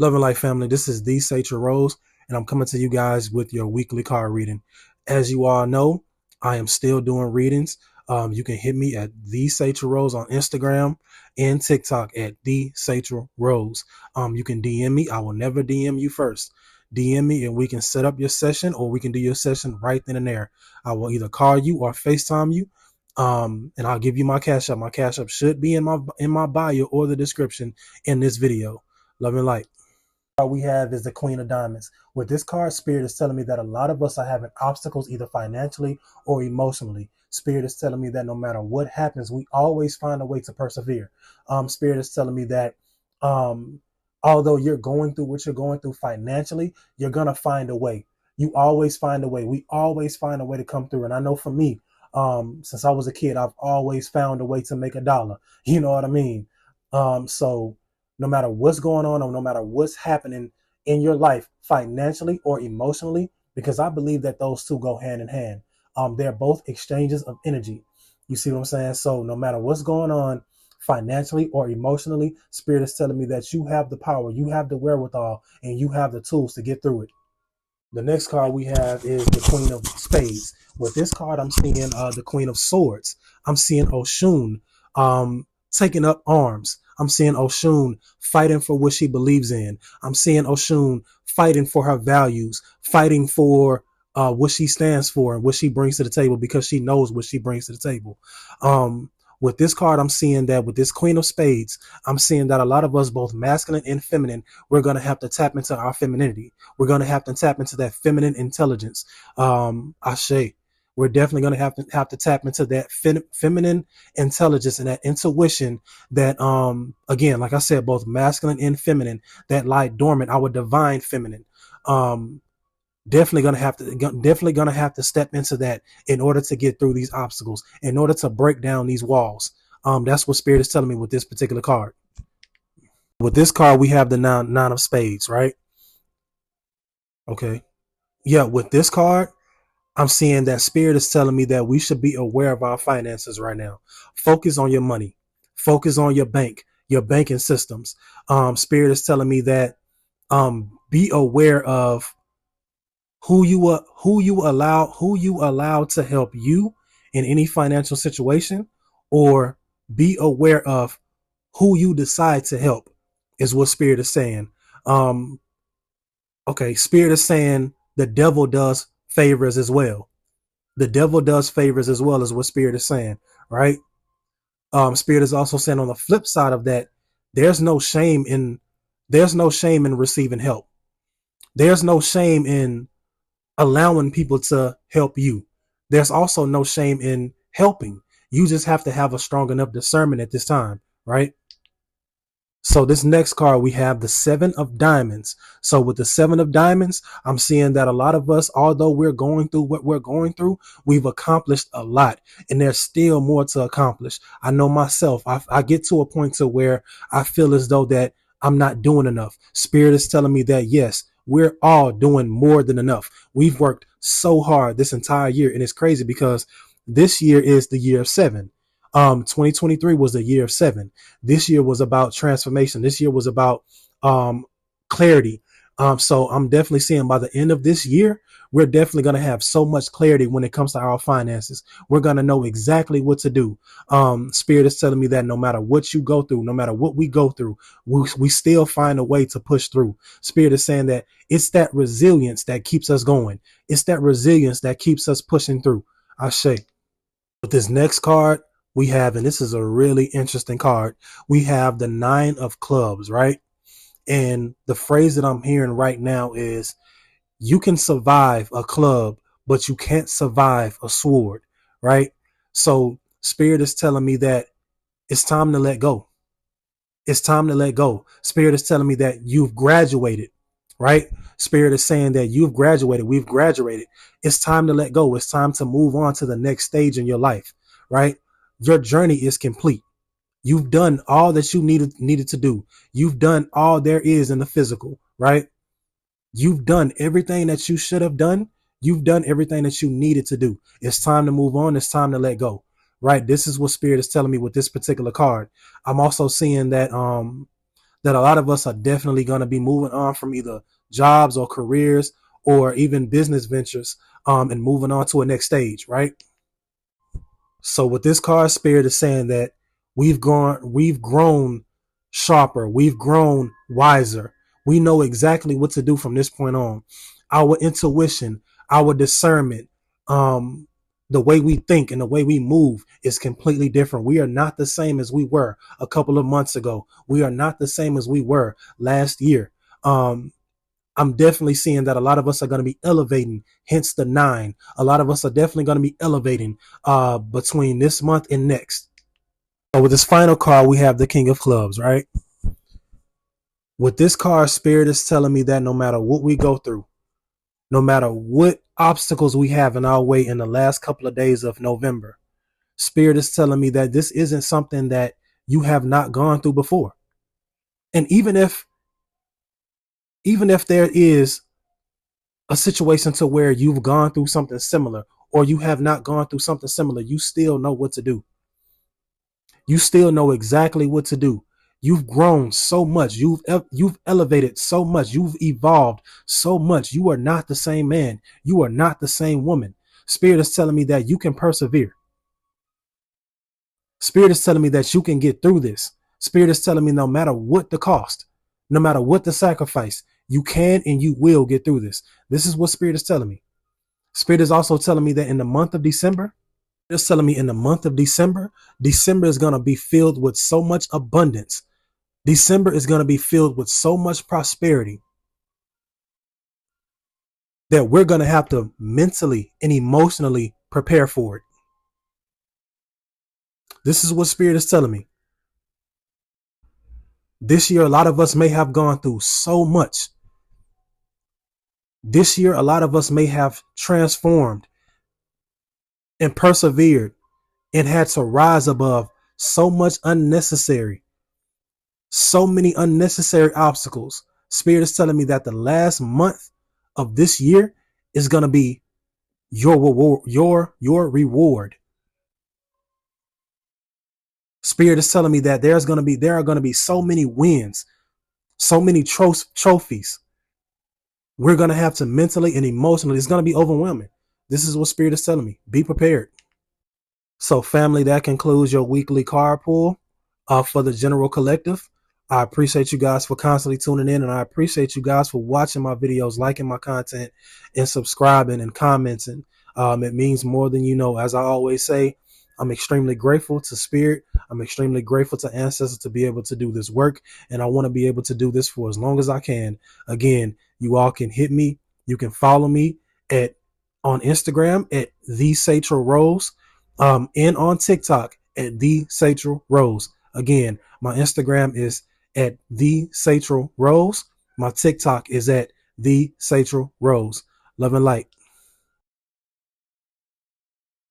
Love and Light family, this is the Satrilrose, and I'm coming to you guys with your weekly card reading. As you all know, I am still doing readings. You can hit me at the Satrilrose on Instagram and TikTok at the Satrilrose. You can DM me. I will never DM you first. DM me and we can set up your session, or we can do your session right then and there. I will either call you or FaceTime you. And I'll give you my Cashapp. My Cashapp should be in my bio or the description in this video. Love and Light. We have is the Queen of Diamonds. With this card, Spirit is telling me that a lot of us are having obstacles either financially or emotionally. Spirit is telling me that no matter what happens, we always find a way to persevere. Spirit is telling me that although you're going through what you're going through financially, you're going to find a way. You always find a way. We always find a way to come through. And I know for me, since I was a kid, I've always found a way to make a dollar. You know what I mean? So no matter what's going on or no matter what's happening in your life financially or emotionally, because I believe that those two go hand in hand. They're both exchanges of energy. You see what I'm saying? So no matter what's going on financially or emotionally, Spirit is telling me that you have the power, you have the wherewithal, and you have the tools to get through it. The next card we have is the Queen of Spades. With this card, I'm seeing the Queen of Swords. I'm seeing Oshun taking up arms. I'm seeing Oshun fighting for what she believes in. I'm seeing Oshun fighting for her values, fighting for what she stands for and what she brings to the table, because she knows what she brings to the table. With this card, I'm seeing that with this Queen of Spades, I'm seeing that a lot of us, both masculine and feminine, we're going to have to tap into our femininity. We're going to have to tap into that feminine intelligence. Ashe. We're definitely going to have to tap into that feminine intelligence and that intuition that, again, like I said, both masculine and feminine, that lie dormant, our divine feminine. Definitely gonna have to step into that in order to get through these obstacles, in order to break down these walls. That's what Spirit is telling me with this particular card. With this card, we have the nine of spades, right? Okay. Yeah, with this card, I'm seeing that Spirit is telling me that we should be aware of our finances right now. Focus on your money. Focus on your bank, your banking systems. Spirit is telling me that be aware of who you allow to help you in any financial situation, or be aware of who you decide to help, is what Spirit is saying. Okay, Spirit is saying the devil does favors as well. The devil does favors as well, is what Spirit is saying, right? Spirit is also saying on the flip side of that, there's no shame in receiving help. There's no shame in allowing people to help you. There's also no shame in helping. You just have to have a strong enough discernment at this time, right? So this next card, we have the Seven of Diamonds. So with the Seven of Diamonds, I'm seeing that a lot of us, although we're going through what we're going through, we've accomplished a lot, and there's still more to accomplish. I know myself, I get to a point to where I feel as though that I'm not doing enough. Spirit is telling me that, yes, we're all doing more than enough. We've worked so hard this entire year, and it's crazy because this year is the year of seven. 2023 was the year of seven. This year was about transformation. This year was about clarity. So I'm definitely seeing by the end of this year, we're definitely going to have so much clarity when it comes to our finances. We're going to know exactly what to do. Spirit is telling me that no matter what you go through, no matter what we go through, we still find a way to push through. Spirit is saying that it's that resilience that keeps us going. It's that resilience that keeps us pushing through. Ashe. With this next card, we have, and this is a really interesting card, we have the Nine of Clubs, right? And the phrase that I'm hearing right now is, you can survive a club, but you can't survive a sword, right? So Spirit is telling me that it's time to let go. It's time to let go. Spirit is telling me that you've graduated, right? Spirit is saying that you've graduated. We've graduated. It's time to let go. It's time to move on to the next stage in your life, right? Your journey is complete. You've done all that you needed to do. You've done all there is in the physical, right? You've done everything that you should have done. You've done everything that you needed to do. It's time to move on. It's time to let go, right? This is what Spirit is telling me with this particular card. I'm also seeing that that a lot of us are definitely going to be moving on from either jobs or careers or even business ventures, and moving on to a next stage, right? So with this card spirit is saying that we've grown sharper, we've grown wiser. We know exactly what to do from this point on. Our intuition, our discernment, um, the way we think and the way we move is completely different. We are not the same as we were a couple of months ago. We are not the same as we were last year. Um, I'm definitely seeing that a lot of us are going to be elevating, hence the 9. A lot of us are definitely going to be elevating between this month and next. So with this final card, we have the King of Clubs, right? With this card, Spirit is telling me that no matter what we go through, no matter what obstacles we have in our way in the last couple of days of November, Spirit is telling me that this isn't something that you have not gone through before. And even if there is a situation to where you've gone through something similar or you have not gone through something similar, you still know what to do. You still know exactly what to do. You've grown so much. You've elevated so much. You've evolved so much. You are not the same man. You are not the same woman. Spirit is telling me that you can persevere. Spirit is telling me that you can get through this. Spirit is telling me no matter what the cost, no matter what the sacrifice, you can and you will get through this. This is what Spirit is telling me. Spirit is also telling me that in the month of December, it's telling me in the month of December, December is going to be filled with so much abundance. December is going to be filled with so much prosperity that we're going to have to mentally and emotionally prepare for it. This is what Spirit is telling me. This year, a lot of us may have gone through so much. This year, a lot of us may have transformed and persevered and had to rise above so much unnecessary, so many unnecessary obstacles. Spirit is telling me that the last month of this year is going to be your reward, your reward. Spirit is telling me that there are going to be so many wins, so many trophies. We're going to have to mentally and emotionally, it's going to be overwhelming. This is what Spirit is telling me. Be prepared. So, family, that concludes your weekly card pull for the General Collective. I appreciate you guys for constantly tuning in, and I appreciate you guys for watching my videos, liking my content, and subscribing and commenting. It means more than you know. As I always say, I'm extremely grateful to Spirit. I'm extremely grateful to Ancestors to be able to do this work, and I want to be able to do this for as long as I can. Again, you all can hit me. You can follow me on Instagram at the Satrilrose, and on TikTok at the Satrilrose. Again, my Instagram is at the Satrilrose. My TikTok is at the Satrilrose. Love and light.